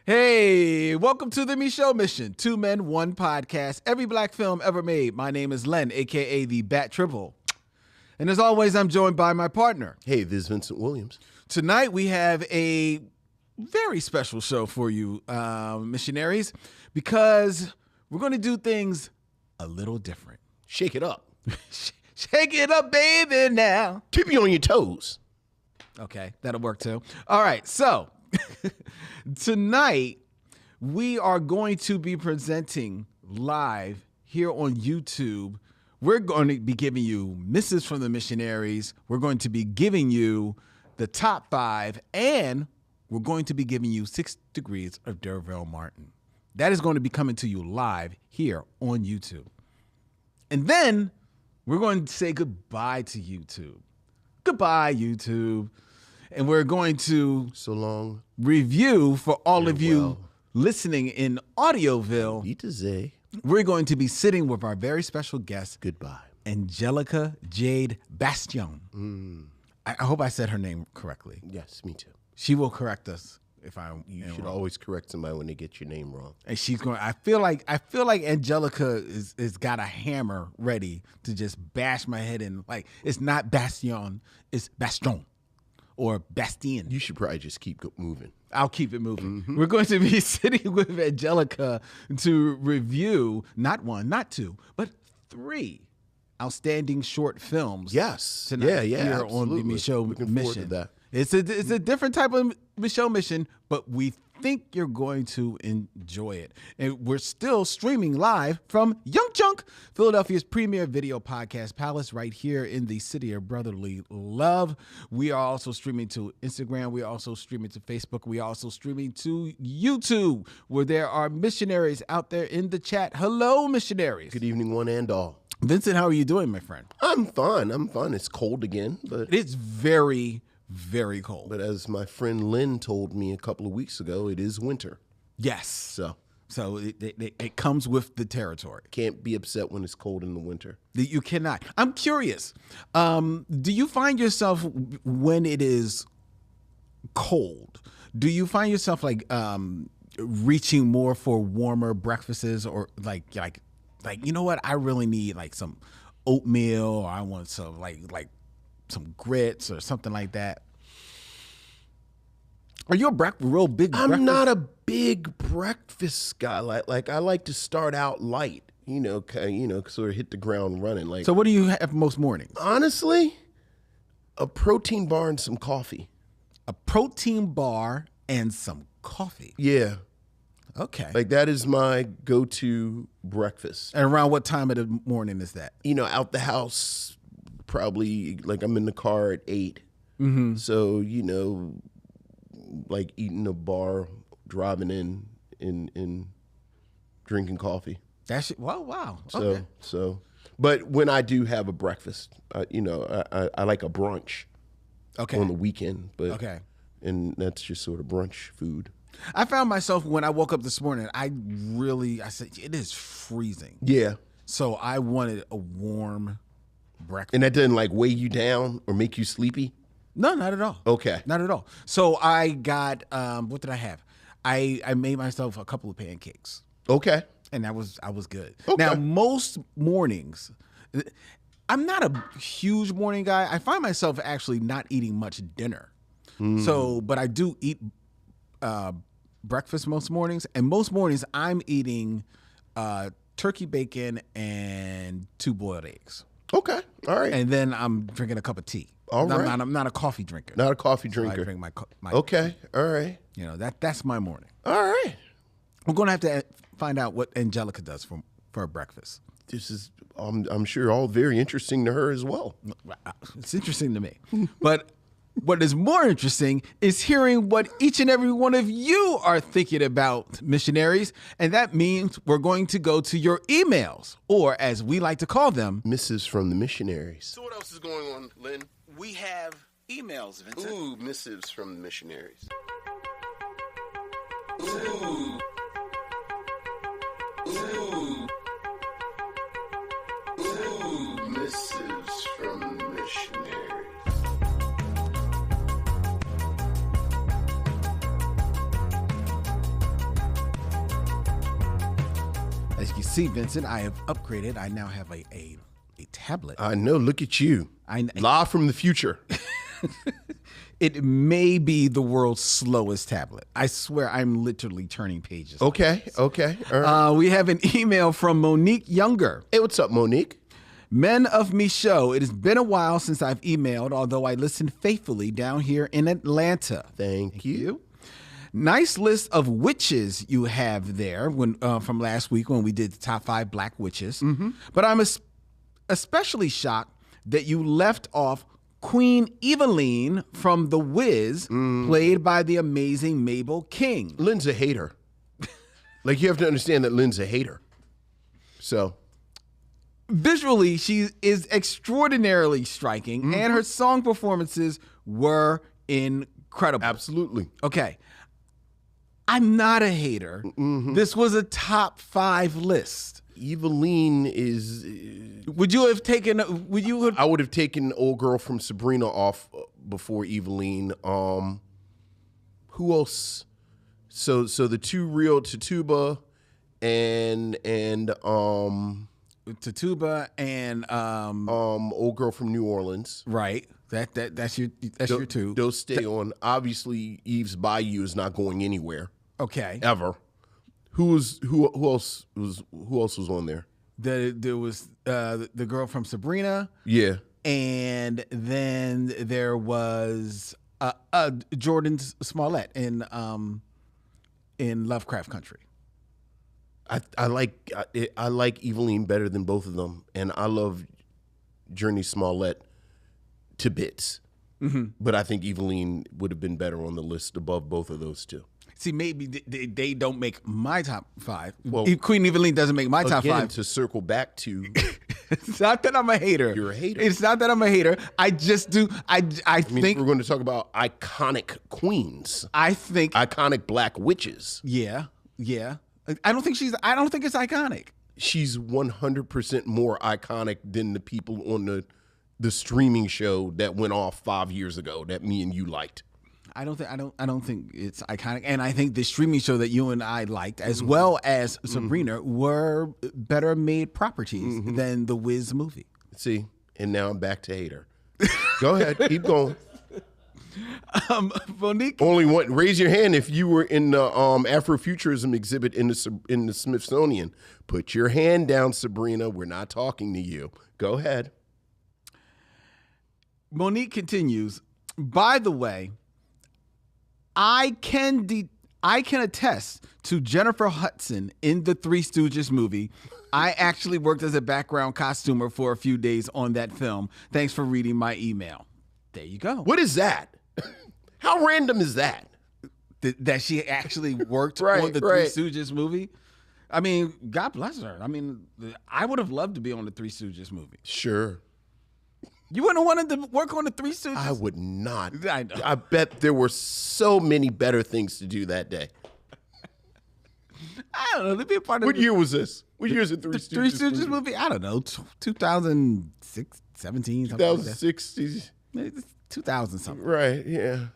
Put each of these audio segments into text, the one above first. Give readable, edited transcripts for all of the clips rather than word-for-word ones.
Hey, welcome to the Micheaux Mission, 2 Men, 1 podcast, every black film ever made. My name is Len, a.k.a. the Bat Triple. And as always, I'm joined by my partner. Hey, this is Vincent Williams. Tonight, we have a very special show for you, missionaries, because we're going to do things a little different. Shake it up. Shake it up, baby, now. Keep you on your toes. Okay, that'll work too. All right, so tonight we are going to be presenting live here on YouTube. We're going to be giving you Misses from the Missionaries. We're going to be giving you the top 5, and we're going to be giving you 6 Degrees of D'Urville Martin. That is going to be coming to you live here on YouTube. And then we're going to say goodbye to YouTube. Goodbye, YouTube. And we're going to so long review for all of you listening in Audioville. Zay. We're going to be sitting with our very special guest. Goodbye. Angelica Jade Bastién. I hope I said her name correctly. Yes, me too. She will correct us if I. You should always correct somebody when they get your name wrong. And she's going. I feel like Angelica is got a hammer ready to just bash my head in. Like, it's not Bastión, it's Bastion. Or Bastién. You should probably just keep moving. I'll keep it moving. Mm-hmm. We're going to be sitting with Angelica to review not 1, not 2, but 3 outstanding short films. Yes. Tonight Yeah, here absolutely. on the Micheaux Looking Mission. forward to that. It's a different type of Micheaux Mission, but we think you're going to enjoy it. And we're still streaming live from Young Chunk, Philadelphia's premier video podcast palace, right here in the city of brotherly love. We are also streaming to Instagram. We are also streaming to Facebook. We are also streaming to YouTube, where there are missionaries out there in the chat. Hello, missionaries. Good evening, one and all. Vincent, how are you doing, my friend? I'm fine. It's cold again, but it's very, very cold. But as my friend Lynn told me a couple of weeks ago, it is winter. Yes. So it comes with the territory. Can't be upset when it's cold in the winter. You cannot. I'm curious. Do you find yourself when it is cold? Do you find yourself like reaching more for warmer breakfasts, or like you know what? I really need like some oatmeal, or I want some like some grits or something like that. Are you a real big breakfast? I'm not a big breakfast guy. Like I like to start out light, sort of hit the ground running. Like, so what do you have most mornings? Honestly, a protein bar and some coffee. A protein bar and some coffee. Yeah. Okay. Like, that is my go-to breakfast. And around what time of the morning is that? Out the house, probably, like, I'm in the car at 8. Mm-hmm. So, like eating a bar, driving in drinking coffee. That's wow. So, but when I do have a breakfast, I like a brunch. Okay. On the weekend, but okay. And that's just sort of brunch food. I found myself when I woke up this morning, I said, it is freezing. Yeah. So I wanted a warm breakfast. And that doesn't like weigh you down or make you sleepy? No, not at all. Okay. Not at all. So I got, what did I have? I made myself a couple of pancakes. Okay. And I was good. Okay. Now, most mornings, I'm not a huge morning guy. I find myself actually not eating much dinner. So, but I do eat breakfast most mornings. And most mornings I'm eating turkey bacon and 2 boiled eggs. Okay. All right. And then I'm drinking a cup of tea. All right. I'm not a coffee drinker. Not a coffee So drinker. I drink my Okay. All right. That's my morning. All right. We're going to have to find out what Angelica does for her breakfast. This is, I'm sure, all very interesting to her as well. It's interesting to me. But what is more interesting is hearing what each and every one of you are thinking about, missionaries. And that means we're going to go to your emails, or as we like to call them, Misses from the Missionaries. So what else is going on, Lynn? we have emails, Vincent. Ooh, missives from the missionaries. Ooh. Ooh. Ooh. Missives from the missionaries. As you can see, Vincent, I have upgraded. I now have a tablet. I know. Look at you. Live from the future. It may be the world's slowest tablet. I swear I'm literally turning pages. Okay. All right. We have an email from Monique Younger. Hey, what's up, Monique? Men of Micheaux, it has been a while since I've emailed, although I listen faithfully down here in Atlanta. Thank you. Nice list of witches you have there from last week when we did the top 5 black witches. But I'm especially shocked that you left off Queen Eveline from The Wiz, played by the amazing Mabel King. Lynn's a hater. Like, you have to understand that Lynn's a hater. So, visually, she is extraordinarily striking, and her song performances were incredible. absolutely. Okay. I'm not a hater. This was a top 5 list. Eveline is. Would you have taken? I would have taken old girl from Sabrina off before Eveline. Who else? So the two real Tituba and Tituba and old girl from New Orleans. right. That's your two. Those stay on. Obviously, Eve's Bayou is not going anywhere Okay. ever. Who else was on there? There was the girl from Sabrina, Yeah. and then there was Jordan Smollett in Lovecraft Country. I like Eveline better than both of them, and I love Journey Smollett to bits. But I think Eveline would have been better on the list above both of those two. See, maybe they don't make my top 5. Well, Queen Eveline doesn't make my top Again, 5. to circle back to, It's not that I'm a hater. You're a hater. It's not that I'm a hater. I just do. I mean, think we're going to talk about iconic queens, I think iconic black witches. yeah. I don't think it's iconic. She's 100% more iconic than the people on the streaming show that went off 5 years ago that me and you liked. I don't think it's iconic, and I think the streaming show that you and I liked, as well as Sabrina, were better made properties than the Wiz movie. See, and now I'm back to hater. Go ahead, keep going. Monique, Only one. Raise your hand if you were in the Afrofuturism exhibit in the Smithsonian. Put your hand down, Sabrina. We're not talking to you. Go ahead. Monique continues. By the way, I can attest to Jennifer Hudson in the Three Stooges movie. I actually worked as a background costumer for a few days on that film. Thanks for reading my email. There you go. What is that? How random is that? That she actually worked Right, on the right. Three Stooges movie? I mean, God bless her. I mean, I would have loved to be on the Three Stooges movie. Sure. You wouldn't have wanted to work on the Three Stooges? I would not. I know. I bet there were so many better things to do that day. I don't know. To be a part of What year was this? What year is it? the Three Stooges movie? I don't know. 2006, 17, something like that. 2006. It's 2000 something. Right, yeah.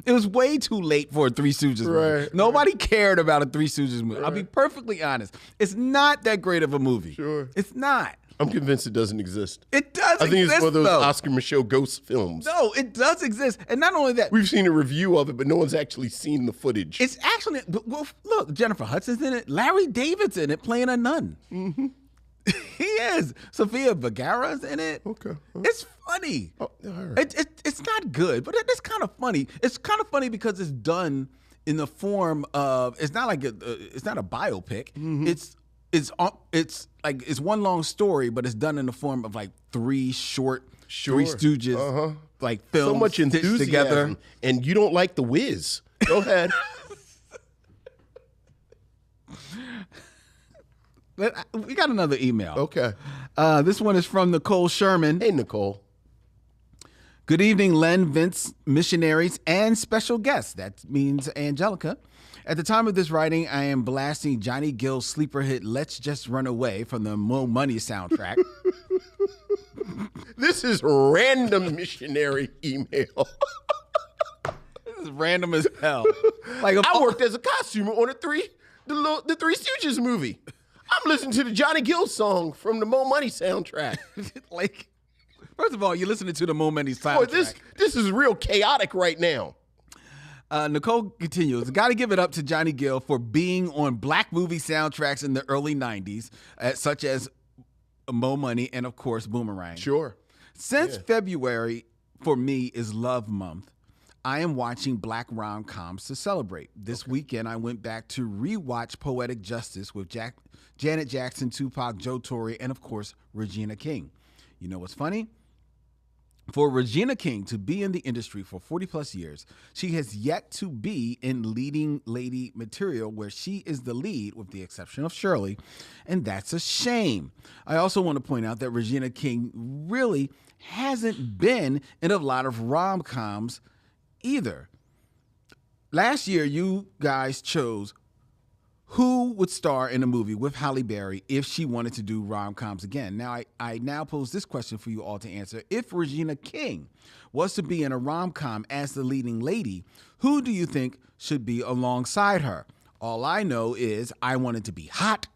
It was way too late for a Three Stooges movie. Right, Nobody cared about a Three Stooges movie. I'll be perfectly honest. It's not that great of a movie. Sure. It's not. I'm convinced it doesn't exist. It does I think exist, it's one of those though. Oscar Micheaux ghost films. No, it does exist. And not only that, We've seen a review of it, but no one's actually seen the footage. it's actually, well, look, Jennifer Hudson's in it. Larry David's in it playing a nun. Mm-hmm. He is. Sofia Vergara's in it. Okay. It's funny. Oh, all right. It's not good, but it's kind of funny. It's kind of funny because it's done in the form of, it's not like it's not a biopic. Mm-hmm. It's like it's one long story, but it's done in the form of like three short Three Stooges like films So much stitched enthusiasm. together. And you don't like The Wiz. Go ahead. We got another email. Okay. This one is from Nicole Sherman. Hey, Nicole. Good evening, Len, Vince, missionaries, and special guests. That means Angelica. At the time of this writing, I am blasting Johnny Gill's sleeper hit Let's Just Run Away from the Mo Money soundtrack. This is random missionary email. This is random as hell. Like I worked as a costumer on the Three Stooges movie. I'm listening to the Johnny Gill song from the Mo Money soundtrack. Like, first of all, you're listening to the Mo Money soundtrack. Boy, this is real chaotic right now. Nicole continues, got to give it up to Johnny Gill for being on black movie soundtracks in the early 90s, such as Mo Money and, of course, Boomerang. Sure. Since February, for me, is Love Month, I am watching black rom-coms to celebrate. This weekend, I went back to rewatch Poetic Justice with Janet Jackson, Tupac, Joe Torre, and, of course, Regina King. You know what's funny? For Regina King to be in the industry for 40 plus years, she has yet to be in leading lady material where she is the lead, with the exception of Shirley, and that's a shame. I also want to point out that Regina King really hasn't been in a lot of rom-coms either. Last year, you guys chose who would star in a movie with Halle Berry if she wanted to do rom-coms again. Now, I now pose this question for you all to answer. If Regina King was to be in a rom-com as the leading lady, who do you think should be alongside her? All I know is I want it to be hot,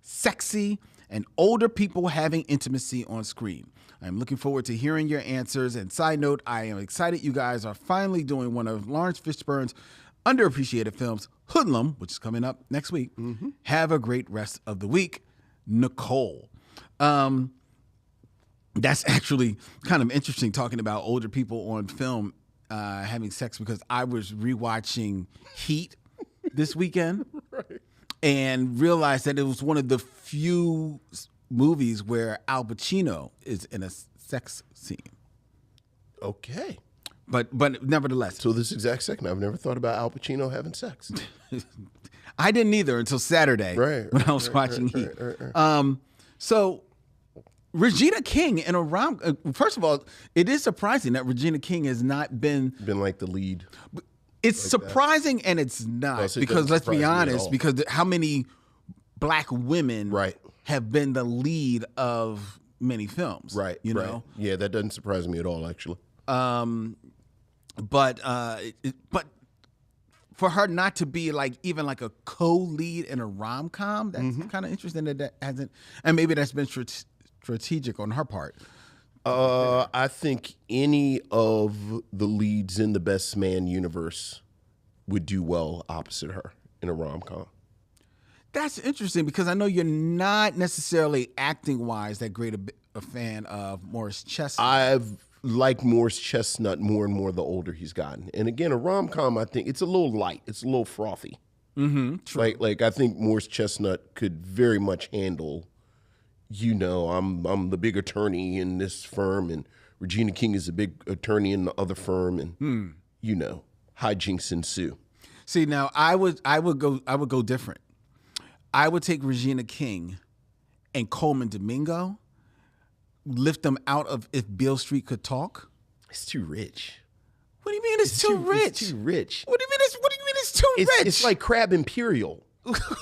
sexy, and older people having intimacy on screen. I'm looking forward to hearing your answers. And side note, I am excited you guys are finally doing one of Lawrence Fishburne's underappreciated films, Hoodlum, which is coming up next week. Have a great rest of the week, Nicole. That's actually kind of interesting, talking about older people on film having sex, because I was rewatching Heat this weekend and realized that it was one of the few movies where Al Pacino is in a sex scene. Okay. But nevertheless. So this exact second, I've never thought about Al Pacino having sex. I didn't either until Saturday when I was watching Heat. So Regina King in a first of all, it is surprising that Regina King has not been like the lead. It's like surprising that. And it's not, because let's be honest, because how many black women have been the lead of many films, you know? Yeah, that doesn't surprise me at all, actually. But for her not to be like even like a co-lead in a rom-com, that's kind of interesting that hasn't, and maybe that's been strategic on her part. I think any of the leads in the Best Man universe would do well opposite her in a rom-com. That's interesting, because I know you're not necessarily acting-wise that great a fan of Morris Chestnut. I've liked Morris Chestnut more and more the older he's gotten. And again, a rom-com, I think it's a little light. It's a little frothy. True. Like I think Morris Chestnut could very much handle, you know, I'm the big attorney in this firm, and Regina King is a big attorney in the other firm, and you know, hijinks ensue. See, now I would go different. I would take Regina King and Coleman Domingo, lift them out of If Beale Street Could Talk. It's too rich. What do you mean it's too rich? It's too rich. What do you mean it's too rich? It's like Crab Imperial.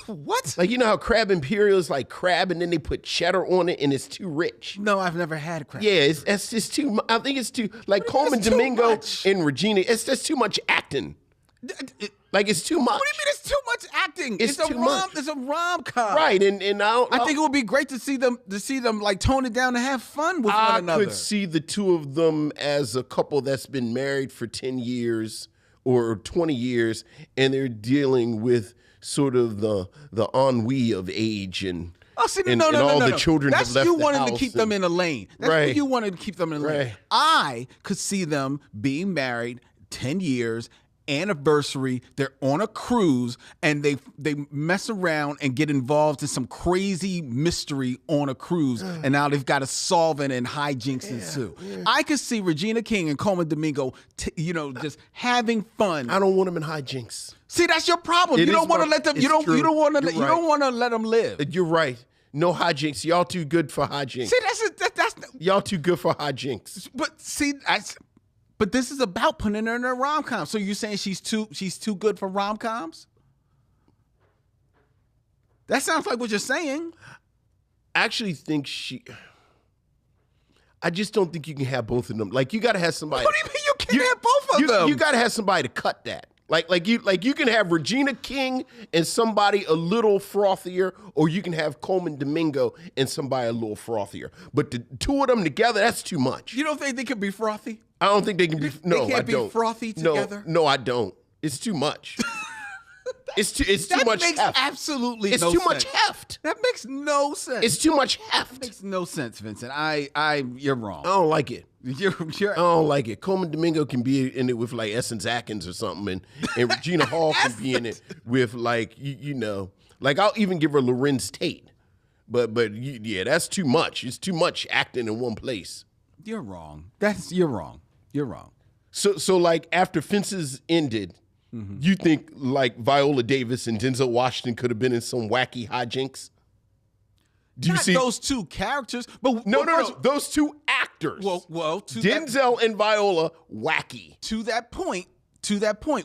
What? Like, you know how Crab Imperial is like crab and then they put cheddar on it and it's too rich? No, I've never had crab. Yeah, it's just too, I think it's too, like Coleman Domingo and Regina, it's just too much acting. Like, it's too much. What do you mean it's too much acting? It's too much. It's a rom-com. Right, and I think it would be great to see them like tone it down and have fun with one another. I could see the two of them as a couple that's been married for 10 years or 20 years, and they're dealing with sort of the ennui of age and the children That's have left you the wanted house to keep them in a lane. That's what you wanted to keep them in a lane. I could see them being married 10 years, anniversary, they're on a cruise, and they mess around and get involved in some crazy mystery on a cruise, and now they've got to solve it and hijinks ensue. I could see Regina King and Coleman Domingo, just having fun. I don't want them in hijinks. See, that's your problem. You don't want to let them. You don't want to let them live. You're right. No hijinks. Y'all too good for hijinks. See, that's y'all too good for hijinks. But see, but this is about putting her in a rom-com. So you're saying she's too good for rom-coms? That sounds like what you're saying. I actually think I just don't think you can have both of them. Like, you got to have somebody. What do you mean you can't have both of them? You got to have somebody to cut that. Like you can have Regina King and somebody a little frothier, or you can have Coleman Domingo and somebody a little frothier. But the two of them together, that's too much. You don't think they could be frothy? I don't think they can be. No, they can't I be don't. frothy together? No, I don't. It's too much. It's too much makes heft. absolutely It's no too sense. much heft. That makes no sense. It's too much heft. Makes no sense, Vincent. You're wrong. I don't like it. You're I don't like it. Coleman Domingo can be in it with like Essence Atkins or something, and Regina Hall can be in it with like you know, like I'll even give her Lorenz Tate, but yeah, that's too much. It's too much acting in one place. You're wrong. You're wrong. You're wrong. So like after Fences ended, you think like Viola Davis and Denzel Washington could have been in some wacky hijinks? Do you Not see those two characters, but No, those two actors. Well, Denzel and Viola, wacky. to that point,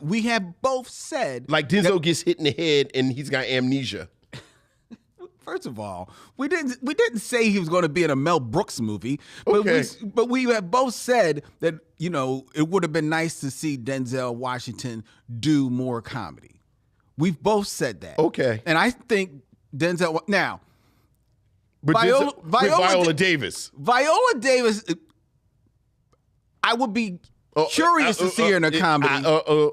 we have both said. Like Denzel gets hit in the head and he's got amnesia. First of all, we didn't say he was going to be in a Mel Brooks movie, but Okay. but we have both said that it would have been nice to see Denzel Washington do more comedy. We've both said that. Okay. And I think Denzel now. But Viola Davis. Davis. Viola Davis, I would be curious to see her in a comedy.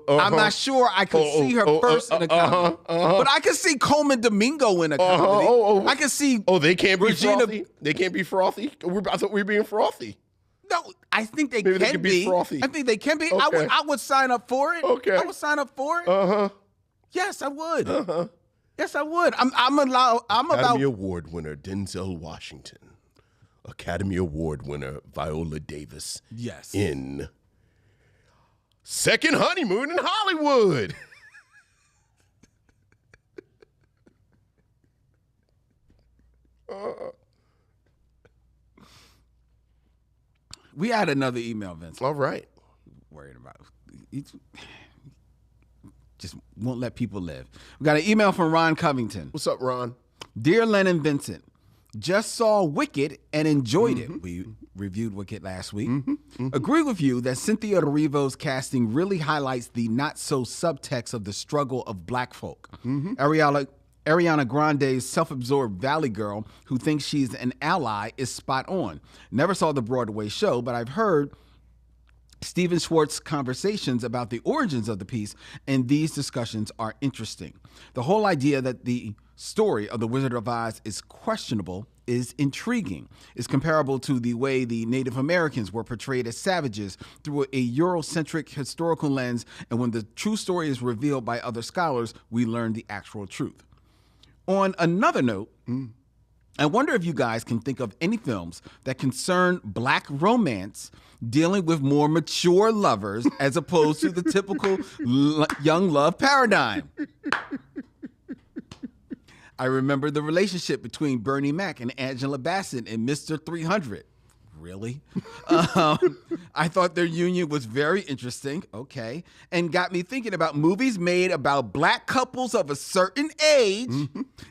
I'm not sure I could see her first in a comedy. But I could see Coleman Domingo in a comedy. I could see. Oh, they can't be Regina- frothy? They can't be frothy? I thought we were being frothy. No, I think they Maybe can they could be frothy. I think they can be. Okay. I would sign up for it. Okay. I would sign up for it. Yes, I would. Yes, I would. I'm Academy about. Award winner Denzel Washington. Academy Award winner Viola Davis. Yes. In Second Honeymoon in Hollywood. We had another email, Vince. All right. Worried about. Just won't let people live. We got an email from Ron Covington. What's up, Ron? Dear Len and Vincent, just saw Wicked and enjoyed it. We reviewed Wicked last week. Agree with you that Cynthia Erivo's casting really highlights the not-so-subtext of the struggle of black folk. Ariana Grande's self-absorbed valley girl who thinks she's an ally is spot on. Never saw the Broadway show, but I've heard Stephen Schwartz's conversations about the origins of the piece, and these discussions are interesting. The whole idea that the story of The Wizard of Oz is questionable is intriguing. It's comparable to the way the Native Americans were portrayed as savages through a Eurocentric historical lens, and when the true story is revealed by other scholars, we learn the actual truth. On another note, I wonder if you guys can think of any films that concern black romance dealing with more mature lovers as opposed to the typical young love paradigm. I remember the relationship between Bernie Mac and Angela Bassett in Mr. 300. Really? I thought their union was very interesting, okay, and got me thinking about movies made about black couples of a certain age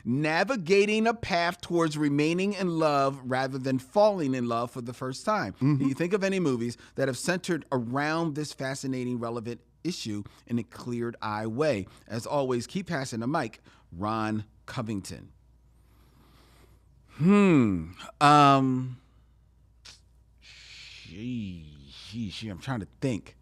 navigating a path towards remaining in love rather than falling in love for the first time. Can you think of any movies that have centered around this fascinating, relevant issue in a cleared-eye way? As always, keep passing the mic, Ron Covington. I'm trying to think.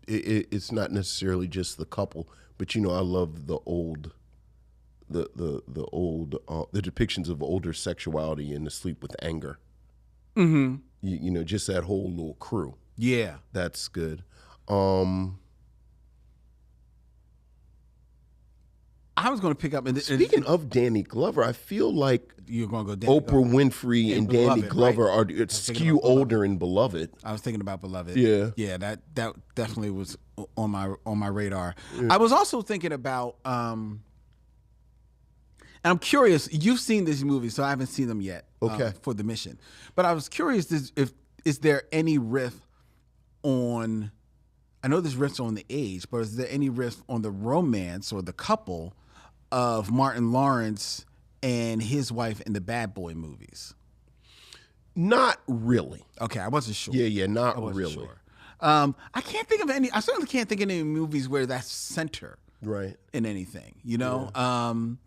It's not necessarily just the couple, but I love the depictions of older sexuality in The Sleep with Anger. Just that whole little crew. Yeah. That's good. I was going to pick up. Speaking of Danny Glover, I feel like you're going to go Danny Oprah Winfrey and Danny Glover right? are skew older in Beloved. I was thinking about Beloved. Yeah, that definitely was on my radar. Yeah. I was also thinking about, and I'm curious. You've seen these movies, so I haven't seen them yet. Okay. For the mission, but I was curious if is there any riff on? I know there's riffs on the age, but is there any riff on the romance or the couple of Martin Lawrence and his wife in the Bad Boy movies? Not really. Okay, I wasn't sure. Yeah, not I wasn't really. sure. I can't think of any. I certainly can't think of any movies where that's center Right. in anything. You know, and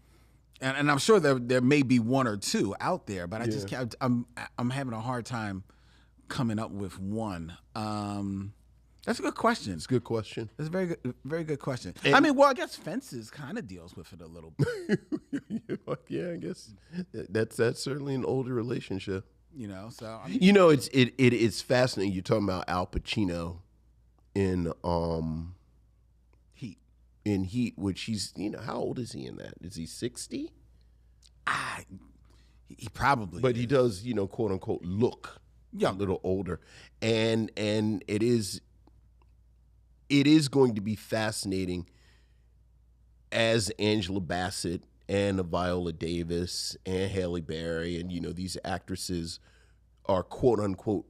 I'm sure there may be one or two out there, but I just can't. I'm having a hard time coming up with one. That's a good question. It's a good question. That's a very good question. And- I mean, well, I guess Fences kind of deals with it a little bit. Yeah, I guess that's certainly an older relationship. You know, so I mean, You know, it's fascinating. You're talking about Al Pacino in Heat. Heat, which he's, how old is he in that? Is he 60? He probably. But is. he does, quote unquote, look a little older, and it is going to be fascinating as Angela Bassett and Viola Davis and Halle Berry and these actresses are quote unquote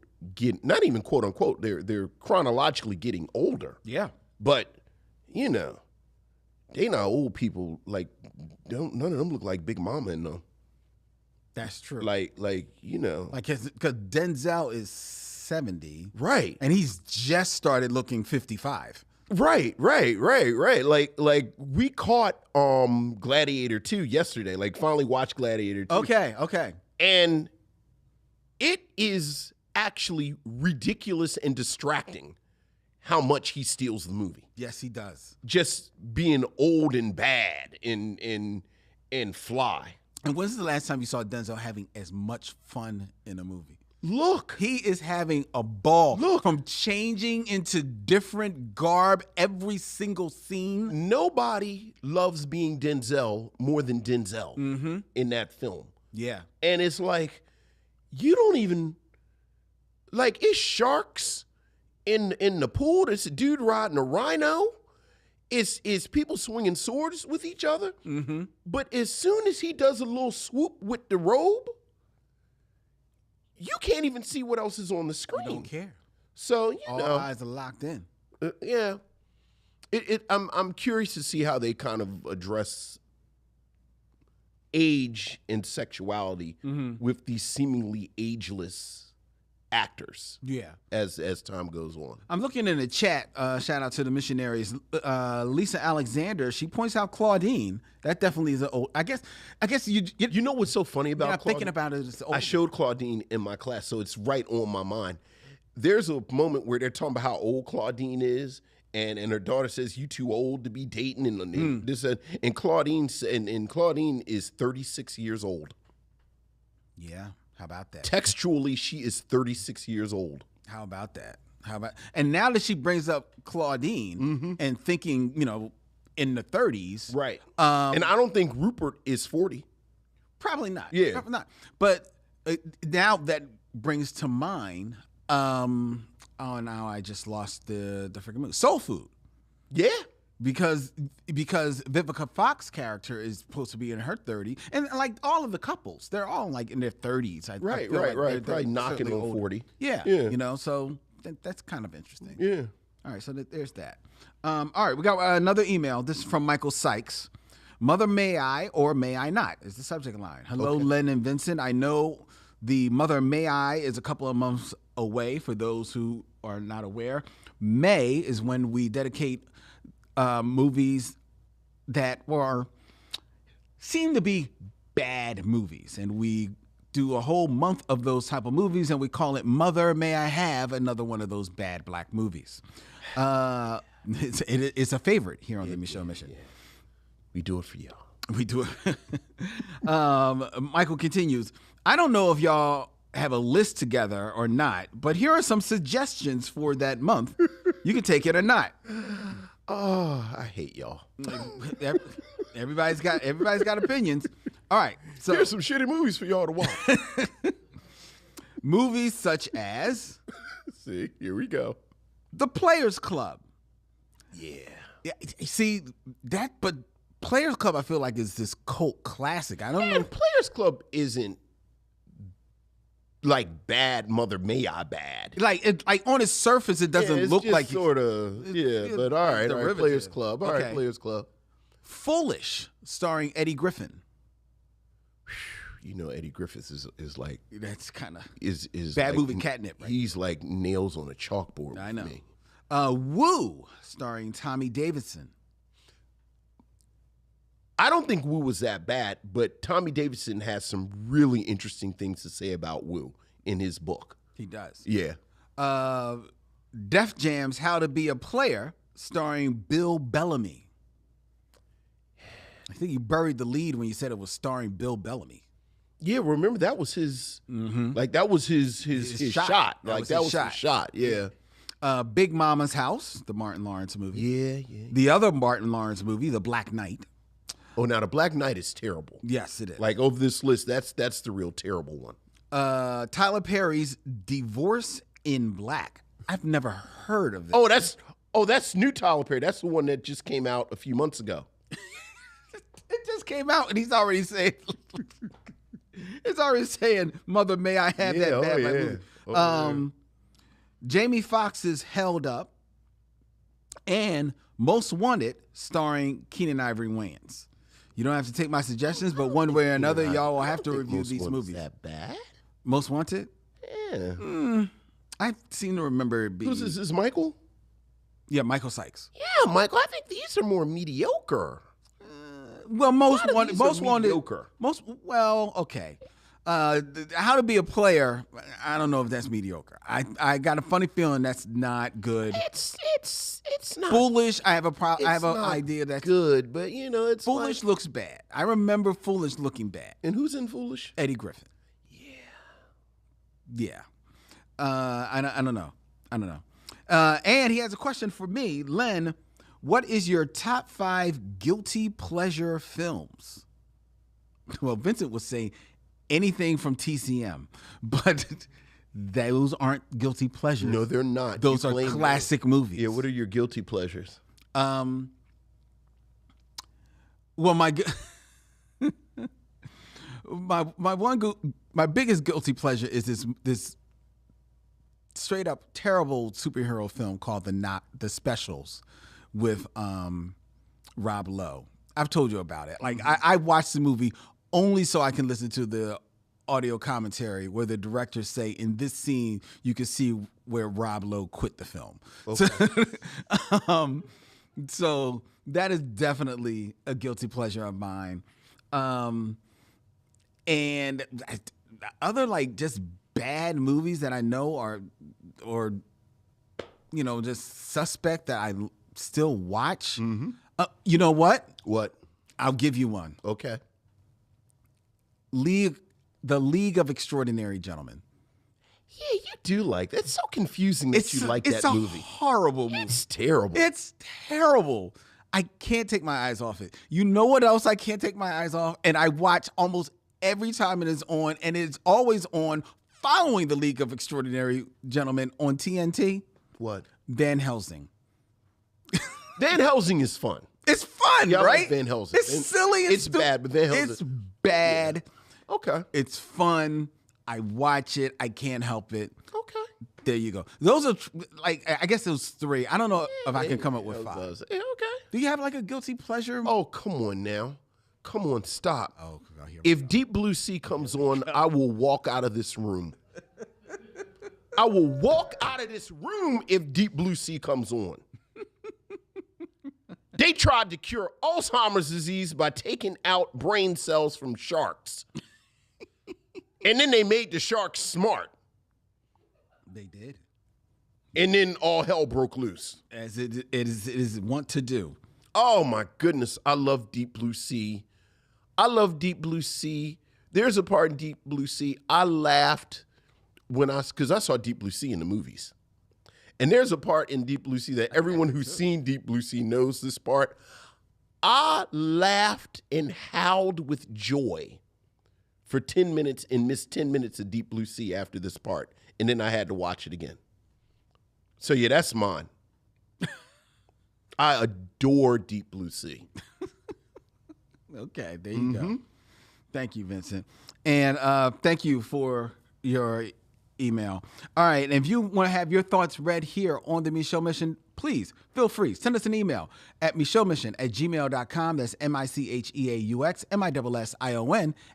not even quote unquote, they're chronologically getting older. Yeah. But they not old people. Like none of them look like Big Mama in them. That's true. Like because Denzel is 70, right. and he's just started looking 55. Right. Like we caught Gladiator 2 yesterday. Like finally watched Gladiator 2. Okay. And it is actually ridiculous and distracting how much he steals the movie. Yes, he does. Just being old and bad in Fly. And when's the last time you saw Denzel having as much fun in a movie? Look. He is having a ball. Look. From changing into different garb every single scene. Nobody loves being Denzel more than Denzel in that film. Yeah. And it's like, you don't even, like, it's sharks in the pool. There's a dude riding a rhino. It's people swinging swords with each other. Mm-hmm. But as soon as he does a little swoop with the robe, you can't even see what else is on the screen. You don't care. So, All eyes are locked in. yeah. I'm curious to see how they kind of address age and sexuality with these seemingly ageless actors. Yeah. As time goes on. I'm looking in the chat. Shout out to the missionaries. Lisa Alexander. She points out Claudine. That definitely is an old. I guess You know what's so funny about you're not Claudine? thinking about it. It's old. I showed Claudine in my class, so it's right on my mind. There's a moment where they're talking about how old Claudine is, and her daughter says, "You too old to be dating," and this and Claudine is 36 years old. Yeah. How about that? Textually, she is 36 years old. How about that? And now that she brings up Claudine and thinking, in the 30s, Right. And I don't think Rupert is 40. Probably not. Yeah. Probably not. But now that brings to mind, now I just lost the freaking movie. Soul Food. Yeah. Because Vivica Fox's character is supposed to be in her 30s, and like all of the couples, they're all like in their 30s. I Right. feel like they're Probably knocking certainly on older. 40. Yeah. So that's kind of interesting. Yeah. All right, so there's that. All right, we got another email. This is from Michael Sykes. Mother, may I or may I not is the subject line. Hello, Len and Vincent. I know the Mother, may I is a couple of months away for those who are not aware. May is when we dedicate movies that seem to be bad movies, and we do a whole month of those type of movies, and we call it Mother, May I Have Another One of Those Bad Black Movies. It's a favorite here on the Micheaux Mission. Yeah. We do it for y'all. We do it. Michael continues, I don't know if y'all have a list together or not, but here are some suggestions for that month. You can take it or not. Oh, I hate y'all. Everybody's got opinions. All right. So Here's some shitty movies for y'all to watch. movies such as See, here we go. The Players Club. Yeah. Yeah, see that, but Players Club I feel like is this cult classic. I don't know. And Players Club isn't like bad Mother May I bad. Like on its surface, it doesn't look like sort of but all right, derivative. Players Club. All right, Okay. Players Club. Foolish, starring Eddie Griffin. Eddie Griffiths is like That's kind of is bad like, movie catnip, right? He's like nails on a chalkboard. I with know. me. Woo, starring Tommy Davidson. I don't think Wu was that bad, but Tommy Davidson has some really interesting things to say about Wu in his book. He does. Yeah. Def Jam's How to Be a Player, starring Bill Bellamy. I think you buried the lead when you said it was starring Bill Bellamy. Yeah, remember that was his like that was his shot. Like that was his shot. Yeah. Big Mama's House, the Martin Lawrence movie. Yeah. The other Martin Lawrence movie, The Black Knight. Oh, now The Black Knight is terrible. Yes, it is. Like over this list, that's the real terrible one. Tyler Perry's Divorce in Black. I've never heard of this. That's new Tyler Perry. That's the one that just came out a few months ago. It just came out and he's already saying it's already saying, "Mother, may I have that bad movie." Yeah. Jamie Foxx's Held Up and Most Wanted, starring Keenan Ivory Wayans. You don't have to take my suggestions, but one way or another, y'all will have to review these movies. That bad? Most Wanted? Yeah. I seem to remember it being. Who's this? Is Michael? Yeah, Michael Sykes. Yeah, Michael. I think these are more mediocre. Well, Most Wanted. Mediocre. Okay. How to Be a Player? I don't know if that's mediocre. I got a funny feeling that's not good. It's not Foolish. I have an not idea that's good, but it's Foolish like, looks bad. I remember Foolish looking bad. And who's in Foolish? Eddie Griffin. Yeah. I don't know. And he has a question for me, Len. What is your top 5 guilty pleasure films? Well, Vincent was saying anything from TCM, but those aren't guilty pleasures. No, they're not. Those are classic movies. Yeah, what are your guilty pleasures? Well, my biggest guilty pleasure is this straight up terrible superhero film called The Specials with Rob Lowe. I've told you about it. Like I watched the movie only so I can listen to the audio commentary where the directors say, in this scene you can see where Rob Lowe quit the film. Okay. So that is definitely a guilty pleasure of mine. And other like just bad movies that I know are, or just suspect that I still watch. Mm-hmm. You know what? What? I'll give you one. Okay. The League of Extraordinary Gentlemen. Yeah, you do like that. It's so confusing that you like that movie. It's a horrible movie. It's terrible. It's terrible. I can't take my eyes off it. You know what else I can't take my eyes off? And I watch almost every time it is on, and it's always on following The League of Extraordinary Gentlemen on TNT. What? Van Helsing. Van Helsing is fun. It's fun, Yeah, I right? like Van Helsing. It's silly. It's bad, but Van Helsing. It's bad. Yeah. Okay. It's fun. I watch it. I can't help it. Okay. There you go. Those are like, I guess those 3. I don't know if I can come up with 5. Yeah, okay. Do you have like a guilty pleasure? Oh, come on now. Come on, stop. Oh, here we If go. Deep Blue Sea comes on, I will walk out of this room. I will walk out of this room if Deep Blue Sea comes on. They tried to cure Alzheimer's disease by taking out brain cells from sharks. And then they made the sharks smart. They did. And then all hell broke loose. As it is wont to do. Oh my goodness, I love Deep Blue Sea. I love Deep Blue Sea. There's a part in Deep Blue Sea I laughed because I saw Deep Blue Sea in the movies. And there's a part in Deep Blue Sea that everyone who's seen Deep Blue Sea knows this part. I laughed and howled with joy for 10 minutes and missed 10 minutes of Deep Blue Sea after this part. And then I had to watch it again. So yeah, that's mine. I adore Deep Blue Sea. Okay, there you go. Thank you, Vincent. And thank you for your email. All right. And if you want to have your thoughts read here on the Micheaux Mission, please feel free. Send us an email at micheauxmission@gmail.com. That's MICHEAUX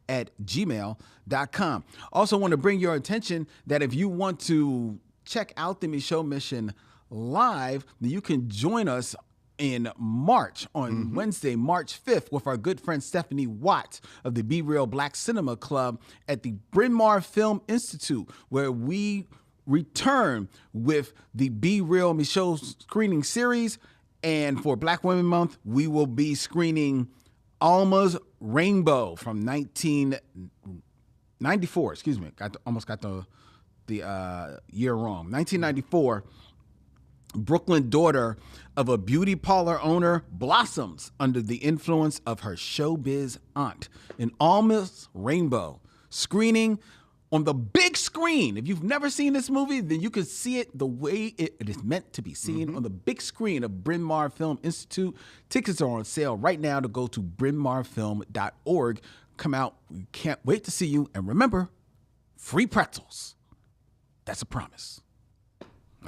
MISSION@gmail.com. Also want to bring your attention that if you want to check out the Micheaux Mission live, then you can join us in March, on Wednesday, March 5th, with our good friend Stephanie Watt of the Be Real Black Cinema Club at the Bryn Mawr Film Institute, where we return with the Be Real Micheaux screening series. And for Black Women Month, we will be screening Alma's Rainbow from 1994. Excuse me, almost got the year wrong. 1994. Brooklyn daughter of a beauty parlor owner blossoms under the influence of her showbiz aunt. In Alma's Rainbow, screening on the big screen. If you've never seen this movie, then you can see it the way it is meant to be seen on the big screen of Bryn Mawr Film Institute. Tickets are on sale right now to go to brynmarfilm.org. Come out. We can't wait to see you. And remember, free pretzels. That's a promise.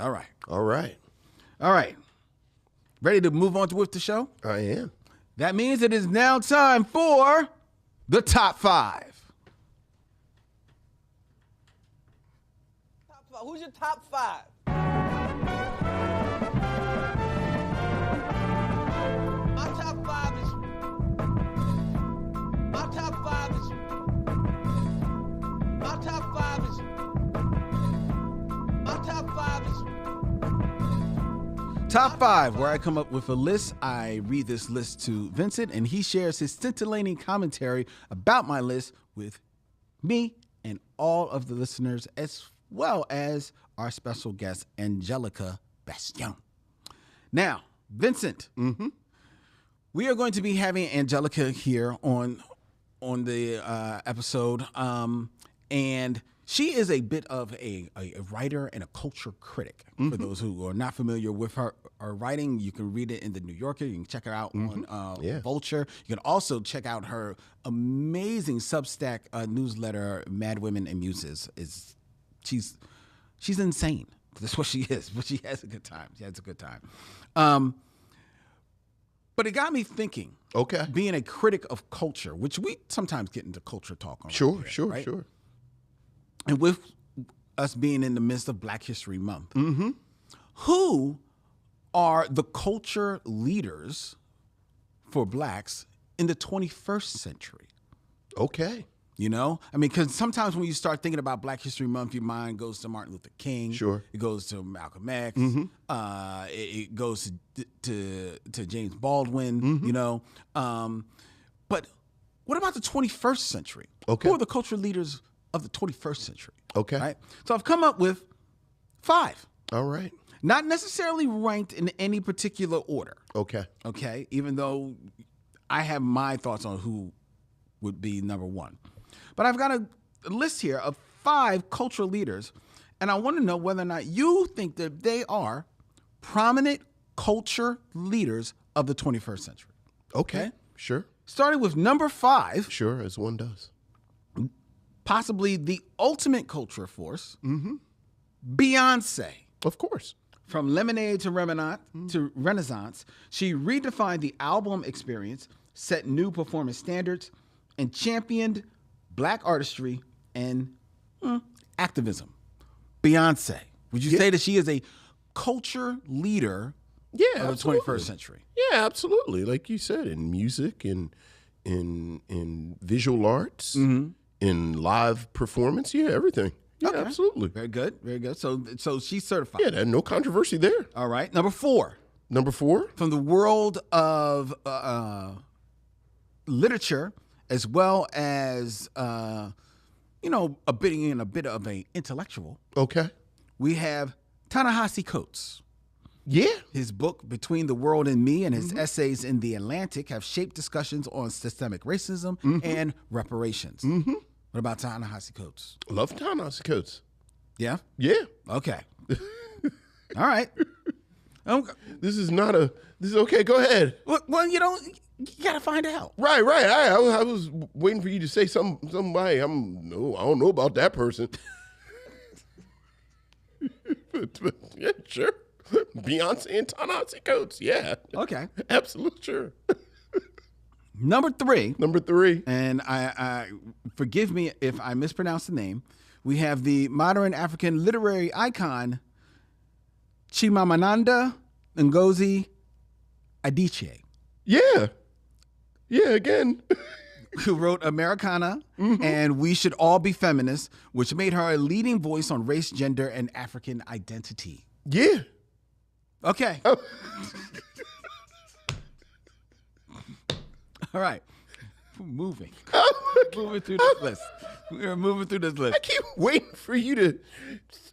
All right. All right. All right. Ready to move on with the show? I am. That means it is now time for the top five. Who's your top five? My top five is. My top five is. My top five is. My top five is. Top five, where I come up with a list. I read this list to Vincent, and he shares his scintillating commentary about my list with me and all of the listeners, as well as our special guest, Angelica Bastién. Now, Vincent, we are going to be having Angelica here on the episode, and she is a bit of a writer and a culture critic. For those who are not familiar with her writing, you can read it in The New Yorker. You can check her out on Vulture. You can also check out her amazing Substack newsletter, Mad Women and Muses. She's insane. That's what she is, but she has a good time. But it got me thinking. Okay. Being a critic of culture, which we sometimes get into culture talk on. Sure. And with us being in the midst of Black History Month, who are the culture leaders for Blacks in the 21st century? Okay. You know, I mean, because sometimes when you start thinking about Black History Month, your mind goes to Martin Luther King. Sure. It goes to Malcolm X. It goes to James Baldwin. You know, but what about the 21st century? Okay. Who are the culture leaders of the 21st century? Okay. Right. So I've come up with five. All right. Not necessarily ranked in any particular order. Okay. Okay. Even though I have my thoughts on who would be number one. But I've got a list here of five cultural leaders, and I want to know whether or not you think that they are prominent culture leaders of the 21st century. Okay. Sure. Starting with number five, Sure, as one does. possibly the ultimate culture force, Beyonce. Of course. From Lemonade to Renaissance, she redefined the album experience, set new performance standards, and championed Black artistry and activism. Beyonce. Would you say that she is a culture leader of the 21st century? Yeah, absolutely. Like you said, in music, in visual arts, in live performance, everything. Yeah, Okay. absolutely. Very good. Very good. So she's certified. Yeah, no controversy there. All right. Number four. Number four. From the world of literature, as well as a bit of an intellectual, Okay. we have Ta-Nehisi Coates. Yeah. His book, Between the World and Me, and his essays in The Atlantic have shaped discussions on systemic racism and reparations. What about Ta-Nehisi Coates? Love Ta-Nehisi Coates. Yeah? Yeah. Okay. All right. This is okay. Go ahead. Well, you got to find out. Right. I was waiting for you to say somebody. I don't know about that person. Yeah, sure. Beyonce and Ta-Nehisi Coates. Yeah. Okay. Absolutely sure. Number 3. Number 3. And I forgive me if I mispronounce the name. We have the modern African literary icon Chimamanda Ngozi Adichie, Yeah. Yeah, again. who wrote Americana and We Should All Be Feminists, which made her a leading voice on race, gender, and African identity. Yeah. Okay. Oh. All right. We're moving. Oh, Moving through this list. We're moving through this list. I keep waiting for you to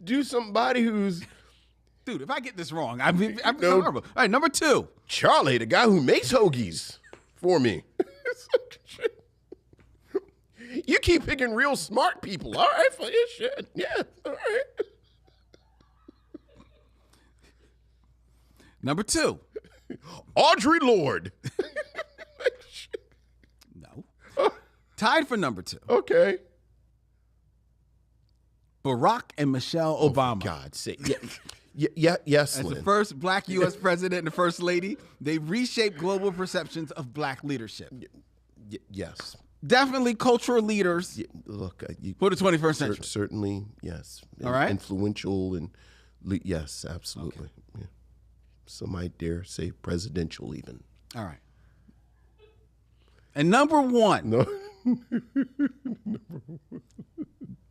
do somebody who's Dude, if I get this wrong, I'm No. horrible. All right, number 2. Charlie, the guy who makes hoagies for me. You keep picking real smart people. All right, for your shit. Yeah, all right. Number 2. Audre Lorde. No. Tied for number 2. Okay. Barack and Michelle Obama. God's sake. Yes, As the Lynn. first black U.S. president and the first lady, they reshaped global perceptions of black leadership. Yes. Definitely cultural leaders Look, for the 21st century. certainly, yes. All right. Influential and yes, absolutely. Yeah. Some might dare say presidential even. All right. And number 1, No.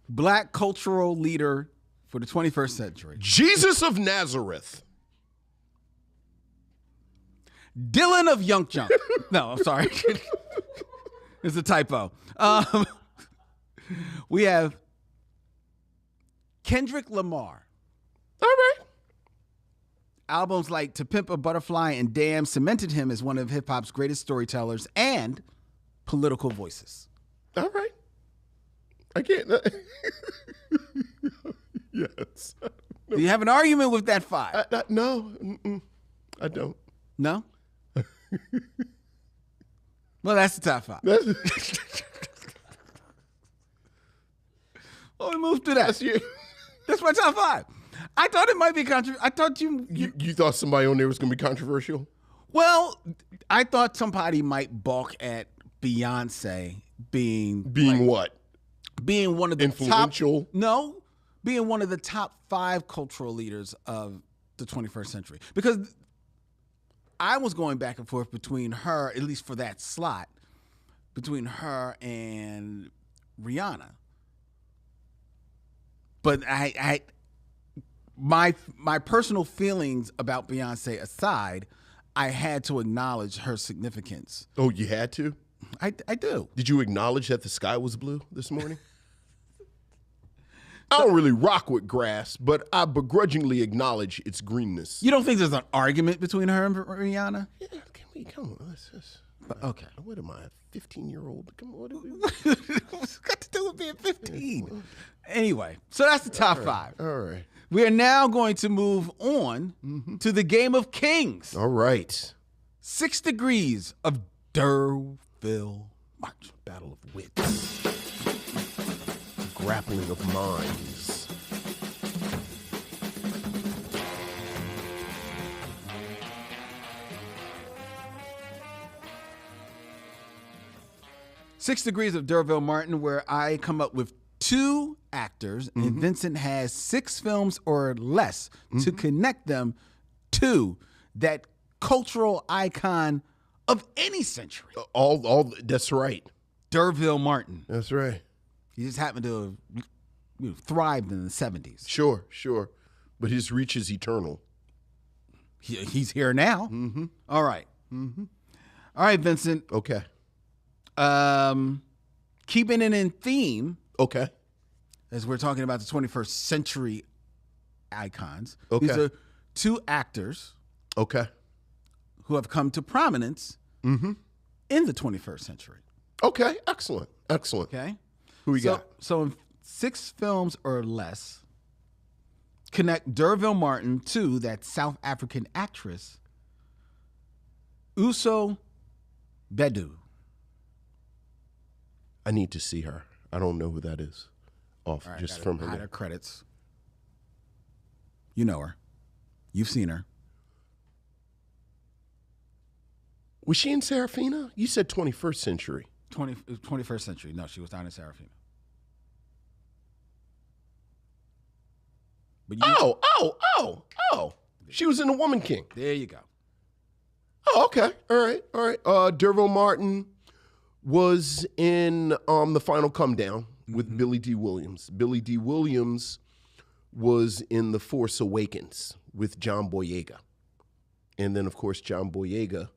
black cultural leader for the 21st century. Jesus of Nazareth. Dylan of Young Junk. No, I'm sorry. It's a typo. We have Kendrick Lamar. All right. Albums like To Pimp a Butterfly and Damn cemented him as one of hip-hop's greatest storytellers and political voices. All right. I can't. Yes. Do you have an argument with that 5? No, I don't. No? Well, that's the top 5. Well, we move to that. That's you. That's my top 5. I thought it might be controversial. I thought You thought somebody on there was going to be controversial? Well, I thought somebody might balk at Beyonce being What? being one of the Influential? being one of the top 5 cultural leaders of the 21st century. Because I was going back and forth between her, at least for that slot, between her and Rihanna. But my personal feelings about Beyonce aside, I had to acknowledge her significance. Oh, you had to? I do. Did you acknowledge that the sky was blue this morning? I don't really rock with grass, but I begrudgingly acknowledge its greenness. You don't think there's an argument between her and Rihanna? Yeah, come on. Okay. What am I, a 15-year-old? Come on. What's got to do with being 15? Anyway, so that's the top 5. All right. We are now going to move on to the Game of Kings. All right. 6 Degrees of Durville March. Battle of wits. Grappling of minds. Six Degrees of Durville Martin, where I come up with 2 actors, and Vincent has 6 films or less to connect them to that cultural icon of any century. All. That's right. Durville Martin. That's right. He just happened to have thrived in the 70s. Sure. But his reach is eternal. He's here now. All right. All right, Vincent. Okay. Keeping it in theme, Okay. as we're talking about the 21st century icons. Okay. These are 2 actors Okay. who have come to prominence in the 21st century. Okay. Excellent. Okay. Who we got? So in 6 films or less, connect Durville Martin to that South African actress, Uso Bedu. I need to see her. I don't know who that is. Off All right, just gotta from her hide name. her credits. You know her. You've seen her. Was she in Serafina? You said 21st century. 21st century. No, she was not in Serafina. But Oh. She was in The Woman King. there you go. Oh, okay. All right. Derville Martin was in The Final Come Down with Billy D. Williams. Billy D. Williams was in The Force Awakens with John Boyega. And then, of course, John Boyega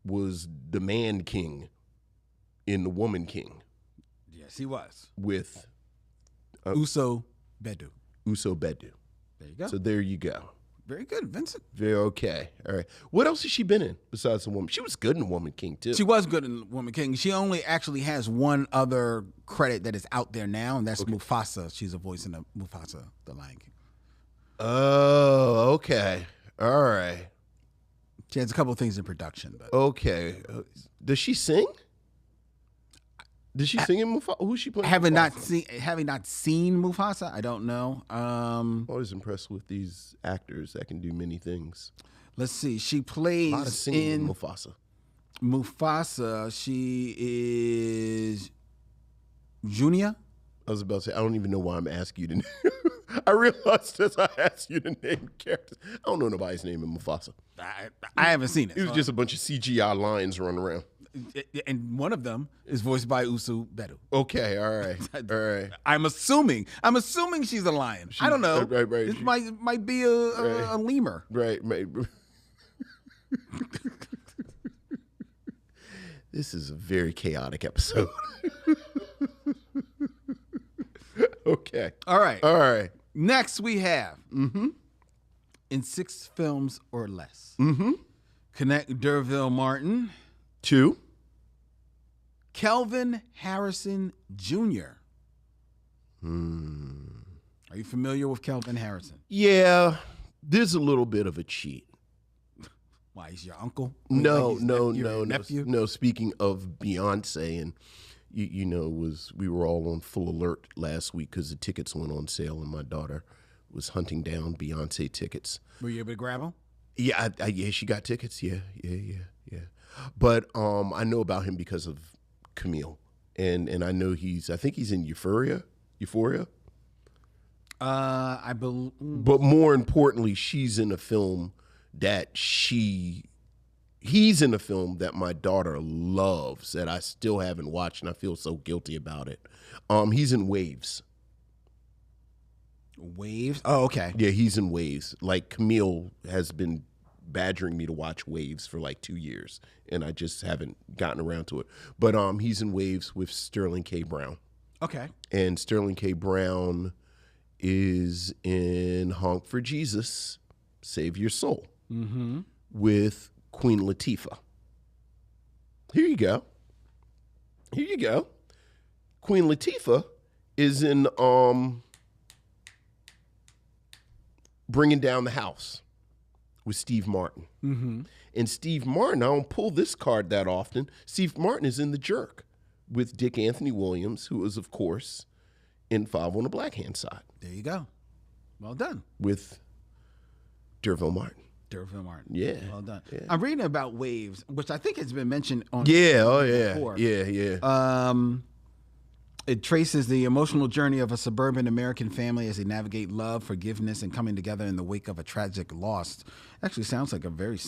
was the Man King in The Woman King Yes, he was. with Uso Bedu. Uso Bedu. There you go. So there you go. Very good, Vincent. Very okay. All right. What else has she been in besides The Woman? She was good in The Woman King, too. She was good in Woman King. She only actually has one other credit that is out there now, and that's Mufasa. She's a voice in Mufasa, the Lion King. Oh, okay. All right. She has a couple of things in production, but Okay. Does she sing? Does she sing in Mufasa? Who's she playing? having Mufasa? not seen Mufasa, I don't know. I'm always impressed with these actors that can do many things. Let's see. She A lot of plays singing in in Mufasa. Mufasa. She is Junior. I was about to say, I don't even know why I'm asking you to I realized as I asked you to name characters. I don't know nobody's name in Mufasa. I haven't seen it. It was just a bunch of CGI lions running around. And one of them is voiced by Usu Bedu. Okay, all right. All right. I'm assuming she's a lion. I don't know. right. This might be a lemur. Right, mate. This is a very chaotic episode. Okay. All right. All right. Next we have in 6 films or less. Connect Derville Martin, 2. Kelvin Harrison Jr. Are you familiar with Kelvin Harrison? Yeah, there's a little bit of a cheat. Why, he's your uncle? No. Nephew? No, speaking of Beyonce, and you know, we were all on full alert last week because the tickets went on sale, and my daughter was hunting down Beyonce tickets. Were you able to grab them? Yeah, yeah, she got tickets. Yeah. But I know about him because of Camille, and I know I think he's in Euphoria. I believe. But more importantly, she's in a film that he's in a film that my daughter loves that I still haven't watched, and I feel so guilty about it. He's in Waves. Waves? Oh, okay. Yeah, he's in Waves. Like, Camille has been badgering me to watch Waves for like 2 years, and I just haven't gotten around to it. But he's in Waves with Sterling K. Brown. Okay. And Sterling K. Brown is in Honk for Jesus, Save Your Soul, with Queen Latifah. Here you go. Queen Latifah is in Bringing Down the House with Steve Martin. And Steve Martin, I don't pull this card that often. Steve Martin is in The Jerk with Dick Anthony Williams, who is, of course, in 5 on the Black Hand Side. There you go. Well done. With Derville Martin. Derville Martin. Yeah. Well done. Yeah. I'm reading about Waves, which I think has been mentioned on. Yeah, oh yeah. before. Yeah. It traces the emotional journey of a suburban American family as they navigate love, forgiveness, and coming together in the wake of a tragic loss. Actually sounds like a very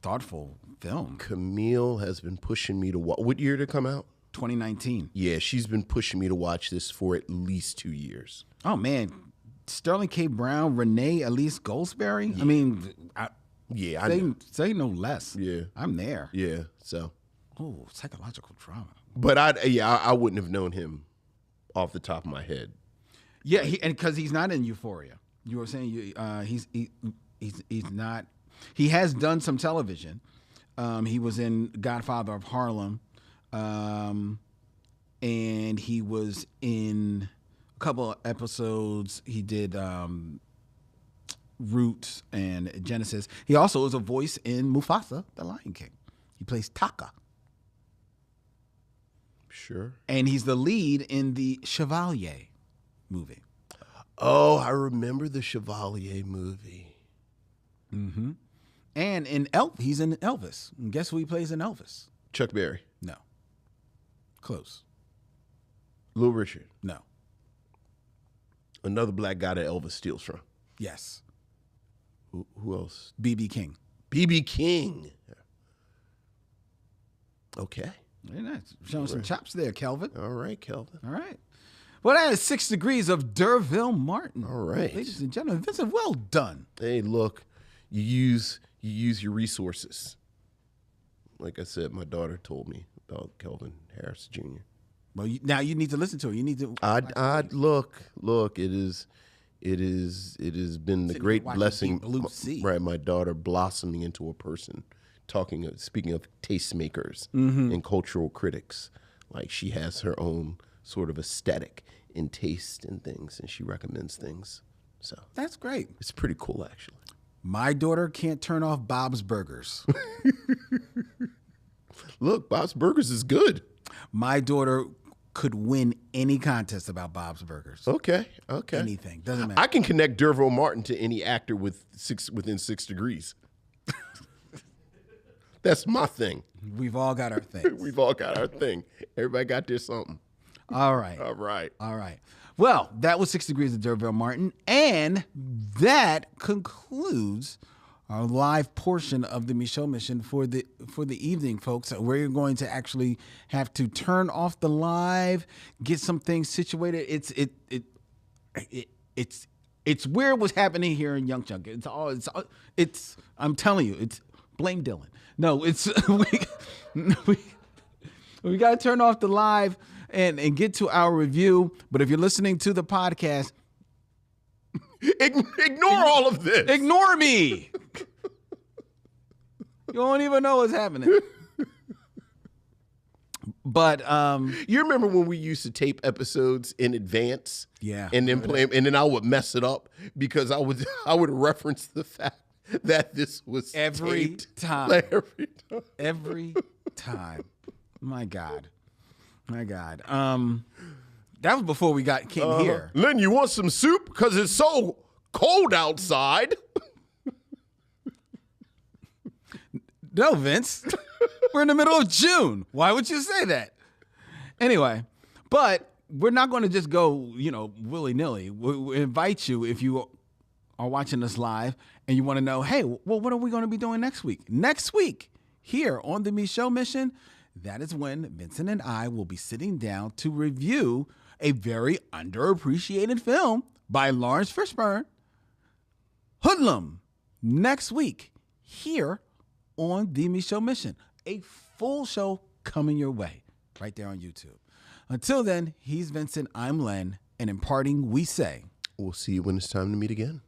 thoughtful film. Camille has been pushing me to watch. What year did it come out? 2019. Yeah, she's been pushing me to watch this for at least 2 years. Oh, man. Sterling K. Brown, Renee Elise Goldsberry. Yeah. I mean, say no less. Yeah. I'm there. Yeah, so. Oh, psychological drama. But I wouldn't have known him off the top of my head. Yeah, and because he's not in Euphoria. You were saying he's not. He has done some television. He was in Godfather of Harlem, and he was in a couple of episodes. He did Roots and Genesis. He also is a voice in Mufasa, the Lion King. He plays Taka. Sure. And he's the lead in the Chevalier movie. Oh, I remember the Chevalier movie. And he's in Elvis. And guess who he plays in Elvis? Chuck Berry. No. Close. Little Richard. No. Another black guy that Elvis steals from. Yes. Who else? B.B. King. B.B. King. Okay. Very nice. Showing some chops there, Kelvin. All right, Kelvin. All right. Well, that is 6 degrees of D'Urville Martin. All right. Ladies and gentlemen, Vincent, well done. Hey, look, you use your resources. Like I said, my daughter told me about Kelvin Harris Jr. Well, now you need to listen to her. You need to. Look. It has been the Sitting great watching blessing. Deep Blue Sea. Right, my daughter blossoming into a person. Speaking of tastemakers Mm-hmm. and cultural critics, like she has her own sort of aesthetic and taste in things, and she recommends things. So That's great. it's pretty cool, actually. My daughter can't turn off Bob's Burgers. Look, Bob's Burgers is good. My daughter could win any contest about Bob's Burgers. Okay. Anything. Doesn't matter. I can connect D'Urville Martin to any actor within 6 degrees. That's my thing. We've all got our things. We've all got our thing. Everybody got their something. All right. All right. All right. Well, that was 6 degrees of D'Urville Martin. And that concludes our live portion of the Micheaux Mission for the evening, folks. We're going to actually have to turn off the live, get some things situated. It's weird what's happening here in Young Chunk. It's I'm telling you, it's blame Dylan. No, it's we got to turn off the live and get to our review. But if you're listening to the podcast, Ignore all of this. ignore me. You don't even know what's happening. But You remember when we used to tape episodes in advance? Yeah. And then play, and then I would mess it up because I would reference the fact that this was Every taped. time. Like, every time. every time, my God. That was before we came here. Lynn, you want some soup? Because it's so cold outside. No, Vince. We're in the middle of June. Why would you say that? Anyway, but we're not going to just go, willy-nilly. We invite you, if you are watching us live and you want to know, hey, well, what are we going to be doing next week? Next week, here on the Micheaux Mission, that is when Vincent and I will be sitting down to review a very underappreciated film by Lawrence Fishburne, Hoodlum, next week here on the Micheaux Mission. A full show coming your way right there on YouTube. Until then, he's Vincent, I'm Len, and in parting, we say, We'll see you when it's time to meet again.